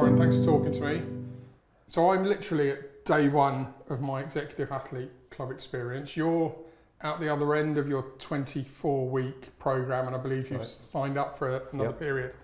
Warren, thanks for talking to me. So I'm literally at day one of my Executive Athlete Club experience. You're out the other end of your 24-week program, and I believe you've signed up for another period.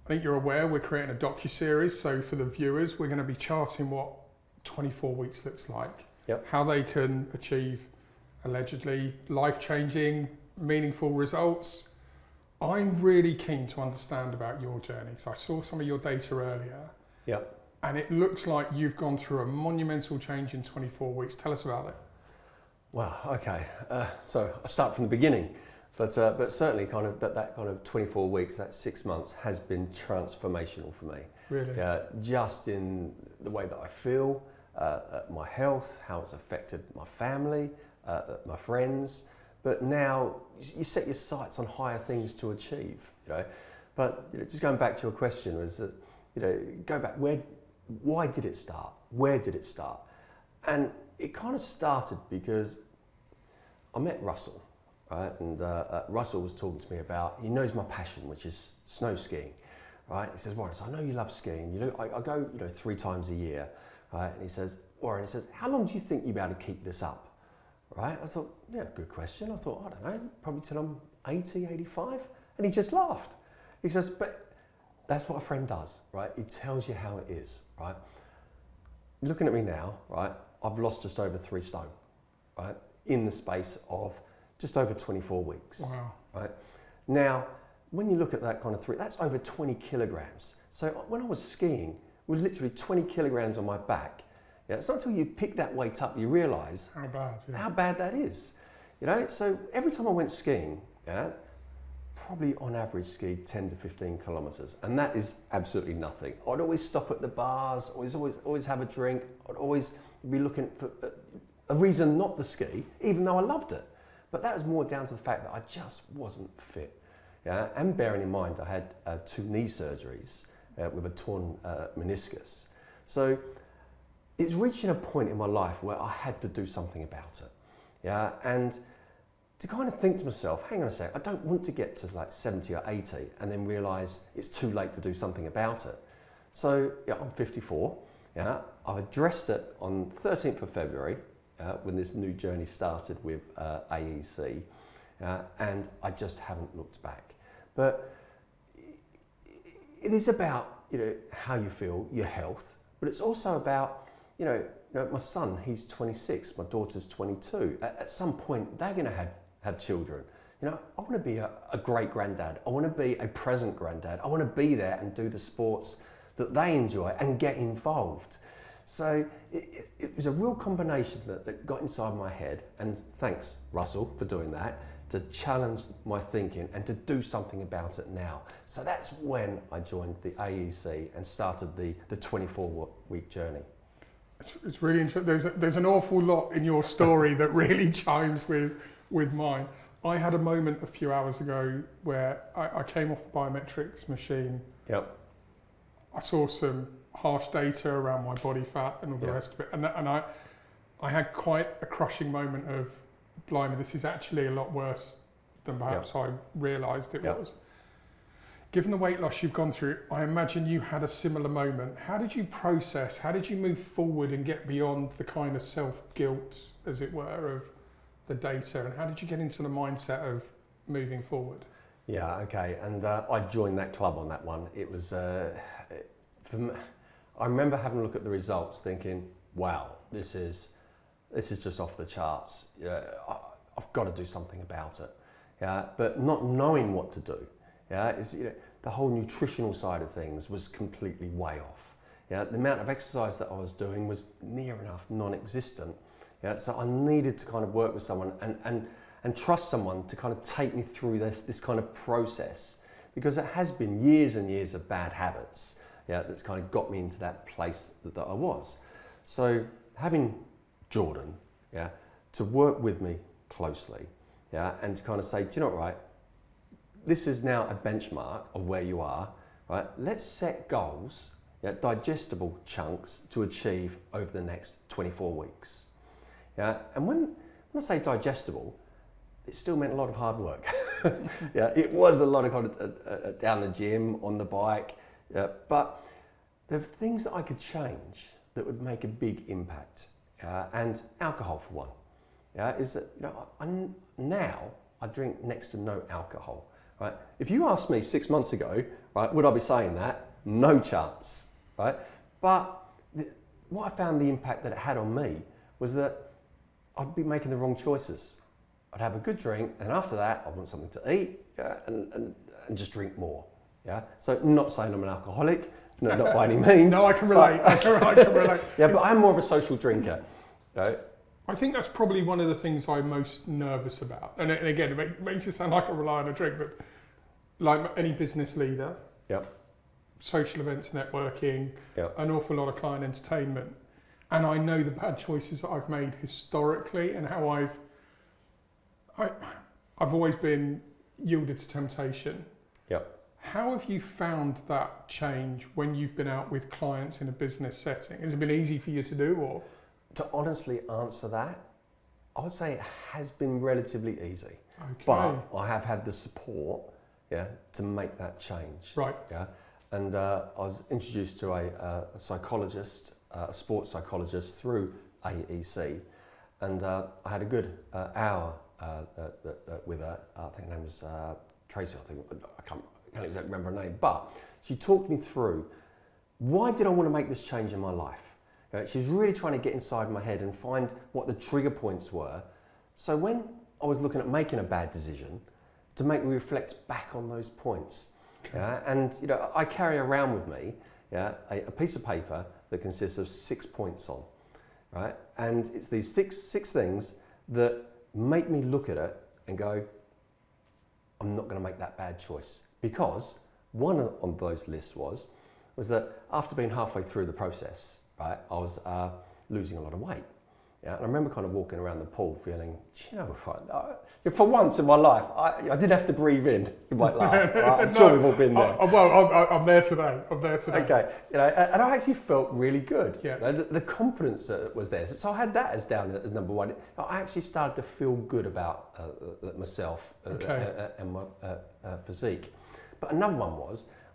I think you're aware we're creating a docu-series, so for the viewers, we're going to be charting what 24 weeks looks like, how they can achieve allegedly life-changing, meaningful results. I'm really keen to understand about your journey. So I saw some of your data earlier, and it looks like you've gone through a monumental change in 24 weeks. Tell us about it. Wow, okay. So I'll start from the beginning, but certainly kind of that kind of 24 weeks, that 6 months has been transformational for me. Really? Just in the way that I feel, my health, how it's affected my family, my friends. But now you set your sights on higher things to achieve, you know. But just going back to your question was that, go back, why did it start? Where did it start? And it kind of started because I met Russell, right? And Russell was talking to me about, he knows my passion, which is snow skiing, right? He says, Warren, I know you love skiing. I go, 3 times a year, right? And he says, Warren, how long do you think you'll be able to keep this up? Right? I thought, yeah, good question. I thought, I don't know, probably till I'm 80, 85. And he just laughed. He says, but that's what a friend does, right? He tells you how it is, right? Looking at me now, right? I've lost just over 3 stone, right? In the space of just over 24 weeks, right? Now, when you look at that kind of that's over 20 kilograms. So when I was skiing, with literally 20 kilograms on my back, it's not until you pick that weight up you realise how bad that is. So every time I went skiing, probably on average skied 10 to 15 kilometres, and that is absolutely nothing. I'd always stop at the bars, always have a drink. I'd always be looking for a reason not to ski, even though I loved it. But that was more down to the fact that I just wasn't fit. And bearing in mind, I had 2 knee surgeries with a torn meniscus. So it's reaching a point in my life where I had to do something about it. And to kind of think to myself, hang on a sec, I don't want to get to like 70 or 80 and then realise it's too late to do something about it. So I'm 54. I've addressed it on 13th of February when this new journey started with AEC, and I just haven't looked back. But it is about how you feel, your health, but it's also about my son, he's 26, my daughter's 22. At some point, they're going to have children. I want to be a great granddad. I want to be a present granddad. I want to be there and do the sports that they enjoy and get involved. So it was a real combination that got inside my head, and thanks, Russell, for doing that, to challenge my thinking and to do something about it now. So that's when I joined the AEC and started the 24-week journey. It's really interesting. There's an awful lot in your story that really chimes with mine. I had a moment a few hours ago where I came off the biometrics machine. I saw some harsh data around my body fat and all the rest of it, and I had quite a crushing moment of, blimey, this is actually a lot worse than perhaps I realised it was. Given the weight loss you've gone through, I imagine you had a similar moment. How did you process, how did you move forward and get beyond the kind of self-guilt, as it were, of the data, and how did you get into the mindset of moving forward? And I joined that club on that one. It was, I remember having a look at the results thinking, wow, this is just off the charts. I've got to do something about it. But not knowing what to do. The whole nutritional side of things was completely way off. The amount of exercise that I was doing was near enough non-existent. So I needed to kind of work with someone and trust someone to kind of take me through this kind of process, because it has been years and years of bad habits that's kind of got me into that place that I was. So having Jordan to work with me closely and to kind of say, do you know what, right? This is now a benchmark of where you are, right? Let's set goals, digestible chunks to achieve over the next 24 weeks. And when I say digestible, it still meant a lot of hard work. It was a lot of kind of down the gym, on the bike, Yeah, but there are things that I could change that would make a big impact. And alcohol, for one, is that now I drink next to no alcohol. Right? If you asked me 6 months ago, right, would I be saying that? No chance. Right? But what I found the impact that it had on me was that I'd be making the wrong choices. I'd have a good drink, and after that, I want something to eat, and just drink more. Yeah. So, not saying I'm an alcoholic, no, not by any means. No, I can relate. I can relate. Yeah, but I'm more of a social drinker. Right? I think that's probably one of the things I'm most nervous about. And again, it makes it sound like I rely on a drink, but like any business leader, Yep. social events, networking, Yep. an awful lot of client entertainment. And I know the bad choices that I've made historically and how I've always been yielded to temptation. Yep. How have you found that change when you've been out with clients in a business setting? Has it been easy for you to do, or? To honestly answer that, I would say it has been relatively easy. Okay. But I have had the support, to make that change. Right. Yeah. And I was introduced to a psychologist, a sports psychologist through AEC, and I had a good hour with her. I think her name was Tracy. I can't exactly remember her name, but she talked me through why did I want to make this change in my life. She was really trying to get inside my head and find what the trigger points were. So when I was looking at making a bad decision, to make me reflect back on those points. And I carry around with me a piece of paper that consists of 6 points on, right? And it's these six things that make me look at it and go, I'm not going to make that bad choice. Because one on those lists was that after being halfway through the process, right, I was losing a lot of weight. Yeah, and I remember kind of walking around the pool feeling, for once in my life, I didn't have to breathe in. You might laugh. Right? I'm sure we've all been there. I'm there today. Okay, and I actually felt really good. Yeah. The confidence that was there. So I had that as down as number one. I actually started to feel good about myself and my physique. But another one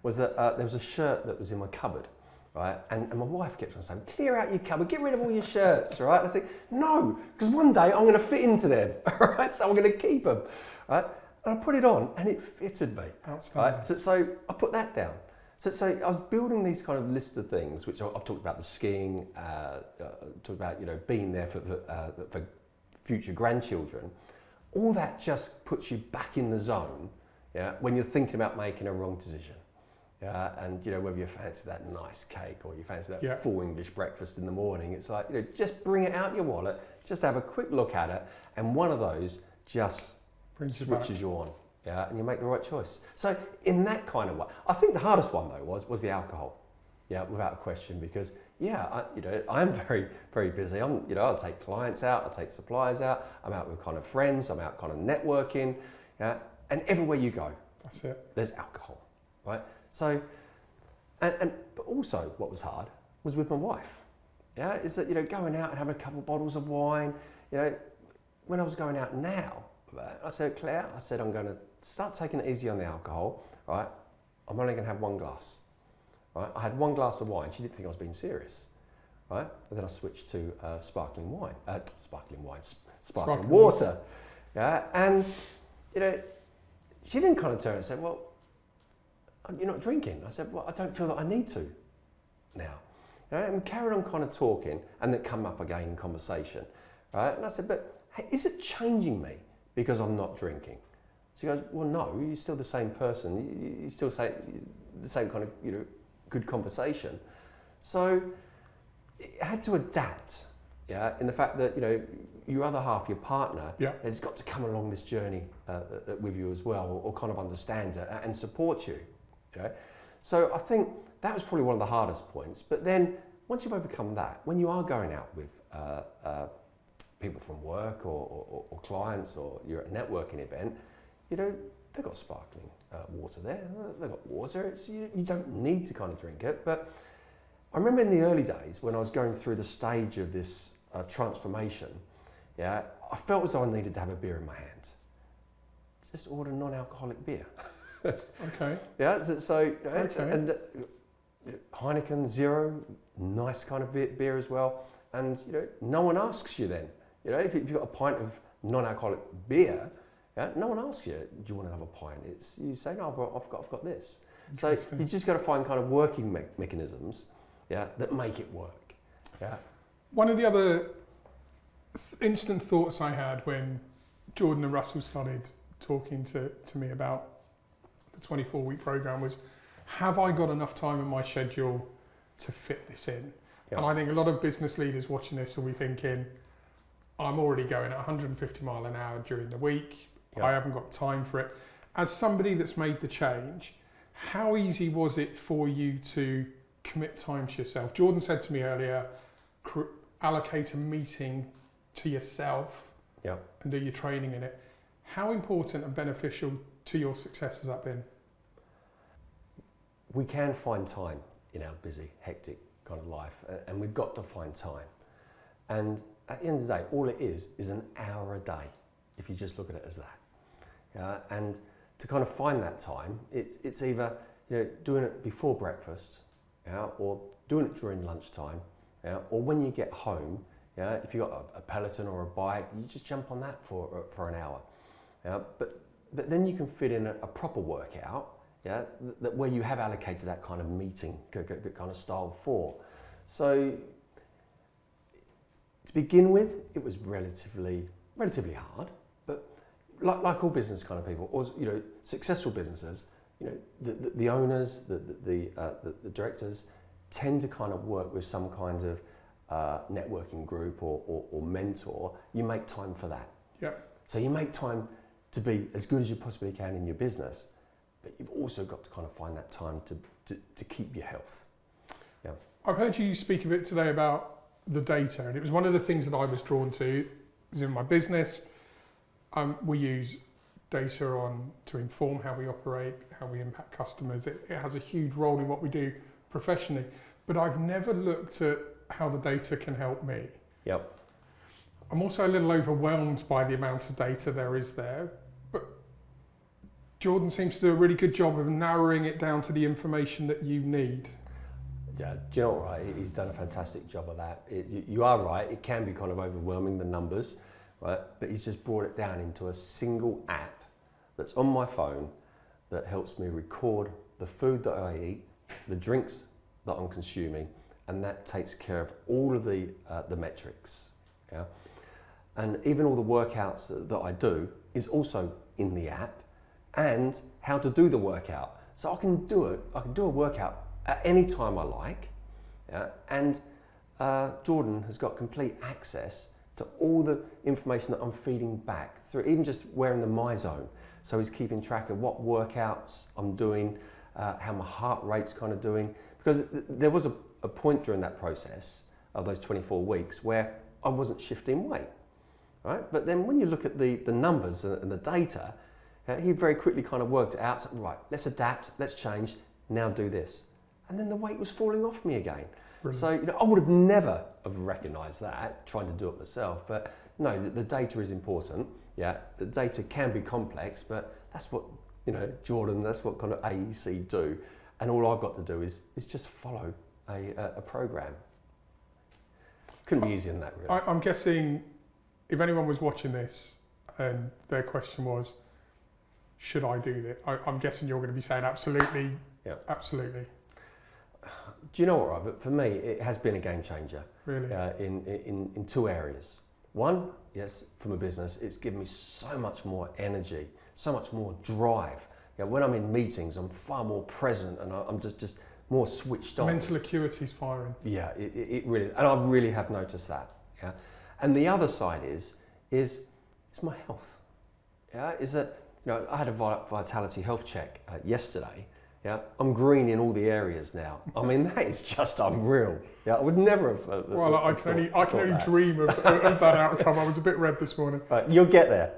was that there was a shirt that was in my cupboard. Right, and my wife kept on saying, clear out your cupboard, get rid of all your shirts, right? And I said, no, because one day I'm going to fit into them, right? So I'm going to keep them, right? And I put it on, and it fitted me. Outstanding. Right? So I put that down. So I was building these kind of lists of things, which I've talked about the skiing, talked about being there for future grandchildren. All that just puts you back in the zone, when you're thinking about making a wrong decision. And whether you fancy that nice cake or you fancy that full English breakfast in the morning, it's like just bring it out your wallet, just have a quick look at it, and one of those just switches you on, and you make the right choice. So in that kind of way, I think the hardest one though was the alcohol, without a question, because I'm very, very busy. I'll take clients out, I'll take suppliers out, I'm out with kind of friends, I'm out kind of networking, and everywhere you go, that's it. There's alcohol, right? So, but also what was hard was with my wife. Is that going out and having a couple of bottles of wine. When I was going out now, I said, Claire, I'm going to start taking it easy on the alcohol. Right, I'm only going to have one glass. Right, I had one glass of wine. She didn't think I was being serious. Right, and then I switched to sparkling water. And she then kind of turned and said, well, you're not drinking. I said, well, I don't feel that I need to now. And we carried on kind of talking, and then come up again in conversation, right? And I said, but hey, is it changing me because I'm not drinking? She goes, well, no, you're still the same person. You still say the same kind of, good conversation. So it had to adapt, in the fact that, your other half, your partner, has got to come along this journey with you as well, or kind of understand it and support you. So I think that was probably one of the hardest points. But then once you've overcome that, when you are going out with people from work or clients, or you're at a networking event, they've got sparkling water there. They've got water. You don't need to kind of drink it. But I remember in the early days when I was going through the stage of this transformation, I felt as though I needed to have a beer in my hand. Just order non-alcoholic beer. Okay. Okay. And Heineken Zero, nice kind of beer as well. And no one asks you then. If you've got a pint of non-alcoholic beer, no one asks you, do you want to have a pint? You say, no, I've got this. So you just got to find kind of working mechanisms, that make it work. Yeah. One of the other instant thoughts I had when Jordan and Russell started talking to me about the 24-week program was, have I got enough time in my schedule to fit this in? Yeah. And I think a lot of business leaders watching this will be thinking, I'm already going at 150 mile an hour during the week. Yeah. I haven't got time for it. As somebody that's made the change, how easy was it for you to commit time to yourself? Jordan said to me earlier, allocate a meeting to yourself and do your training in it. How important and beneficial to your success has that been? We can find time in our busy, hectic kind of life, and we've got to find time. And at the end of the day, all it is an hour a day, if you just look at it as that. And to kind of find that time, it's either doing it before breakfast, or doing it during lunchtime, or when you get home. If you've got a Peloton or a bike, you just jump on that for an hour. But then you can fit in a proper workout, that where you have allocated that kind of meeting kind of style for. So to begin with, it was relatively hard, but like all business kind of people, or successful businesses, the owners, the directors tend to kind of work with some kind of networking group or mentor. You make time for that. Yeah. So you make time to be as good as you possibly can in your business, but you've also got to kind of find that time to keep your health. Yeah. I've heard you speak a bit today about the data, and it was one of the things that I was drawn to. It was in my business. We use data to inform how we operate, how we impact customers. It has a huge role in what we do professionally, but I've never looked at how the data can help me. Yep. I'm also a little overwhelmed by the amount of data there is there, but Jordan seems to do a really good job of narrowing it down to the information that you need. Yeah, do you know what, right? He's done a fantastic job of that. You are right, it can be kind of overwhelming, the numbers, right? But he's just brought it down into a single app that's on my phone that helps me record the food that I eat, the drinks that I'm consuming, and that takes care of all of the metrics. Yeah, and even all the workouts that I do is also in the app, and how to do the workout. So I can do a workout at any time I like. Yeah, and Jordan has got complete access to all the information that I'm feeding back through, even just wearing the My Zone. So he's keeping track of what workouts I'm doing, how my heart rate's kind of doing, because there was a point during that process of those 24 weeks where I wasn't shifting weight, right? But then when you look at the numbers and the data, he very quickly kind of worked it out. So, right, let's adapt, let's change, now do this. And then the weight was falling off me again. Brilliant. So I would have never have recognised that, trying to do it myself. But no, the data is important. Yeah, the data can be complex, but that's what, Jordan, that's what kind of AEC do. And all I've got to do is just follow a program. Couldn't be easier than that, really. I'm guessing if anyone was watching this and their question was, should I do this? I'm guessing you're going to be saying absolutely. Yeah. Absolutely. Do you know what, Robert? For me, it has been a game changer. Really? In two areas. One, yes, from a business, it's given me so much more energy, so much more drive. When I'm in meetings, I'm far more present and I'm just more switched on. Mental acuity's firing. Yeah, it really, and I really have noticed that. Yeah, and the other side is it's my health. Yeah, is that I had a vitality health check yesterday. Yeah, I'm green in all the areas now. I mean, that is just unreal. Yeah, I would never have. I can only dream of that outcome. I was a bit red this morning. You'll get there.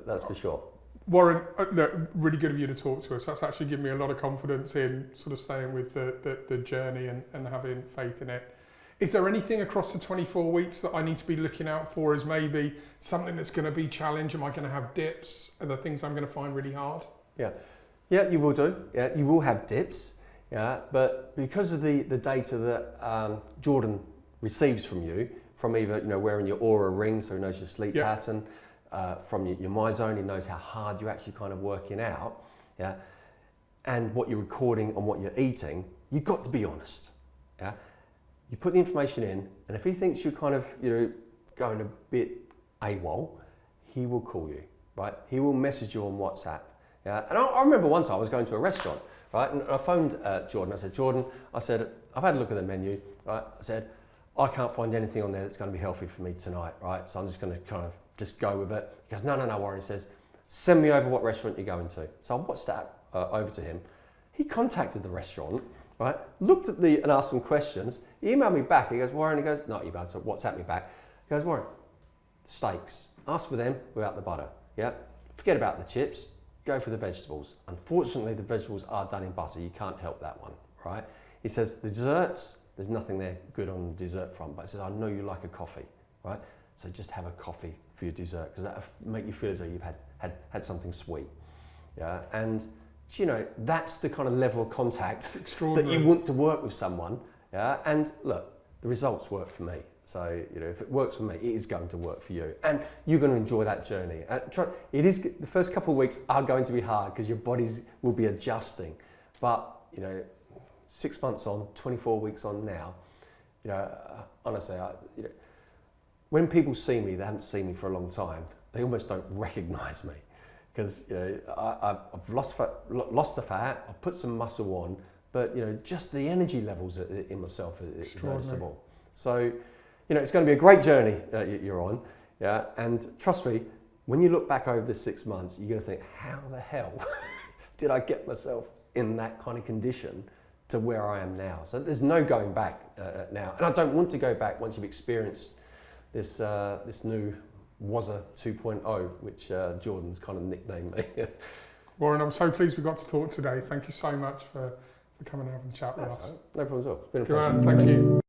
That's for sure. Warren, look, really good of you to talk to us. That's actually given me a lot of confidence in sort of staying with the journey and having faith in it. Is there anything across the 24 weeks that I need to be looking out for as maybe something that's going to be challenge? Am I going to have dips? Are there things I'm going to find really hard? Yeah, you will do. Yeah, you will have dips. Yeah, but because of the data that Jordan receives from you, from either wearing your Aura ring, so he knows your sleep pattern, from your MyZone, he knows how hard you're actually kind of working out, yeah, and what you're recording and what you're eating, you've got to be honest, yeah. You put the information in, and if he thinks you're kind of going a bit AWOL, he will call you, right? He will message you on WhatsApp, yeah. And I remember one time I was going to a restaurant, right, and I phoned Jordan. I said, Jordan, I've had a look at the menu, right? I said, I can't find anything on there that's going to be healthy for me tonight, right? So I'm just going to kind of just go with it. He goes, no, Warren. He says, send me over what restaurant you're going to. So I WhatsApped over to him. He contacted the restaurant, right? Looked at and asked some questions. He emailed me back. He goes, Warren. He goes, not emailed, so WhatsApp me back. He goes, Warren, steaks. Ask for them without the butter. Yeah. Forget about the chips. Go for the vegetables. Unfortunately, the vegetables are done in butter. You can't help that one, right? He says the desserts. There's nothing there good on the dessert front, but he says, I know you like a coffee, right? So just have a coffee for your dessert, because that'll make you feel as though you've had something sweet. Yeah, and that's the kind of level of contact that you want to work with someone. Yeah, and look, the results work for me. So if it works for me, it is going to work for you, and you're going to enjoy that journey. It is the first couple of weeks are going to be hard because your bodies will be adjusting, but 6 months on, 24 weeks on now, honestly, when people see me, they haven't seen me for a long time, they almost don't recognise me, because I've lost the fat, I've put some muscle on, but just the energy levels in myself is noticeable. So it's going to be a great journey you're on, yeah. And trust me, when you look back over the 6 months, you're going to think, how the hell did I get myself in that kind of condition to where I am now? So there's no going back now, and I don't want to go back once you've experienced this new Wazza 2.0, which Jordan's kind of nicknamed me. Warren, I'm so pleased we got to talk today. Thank you so much for coming and having a chat with us. No problem at all. It's been a Good pleasure. man, thank you.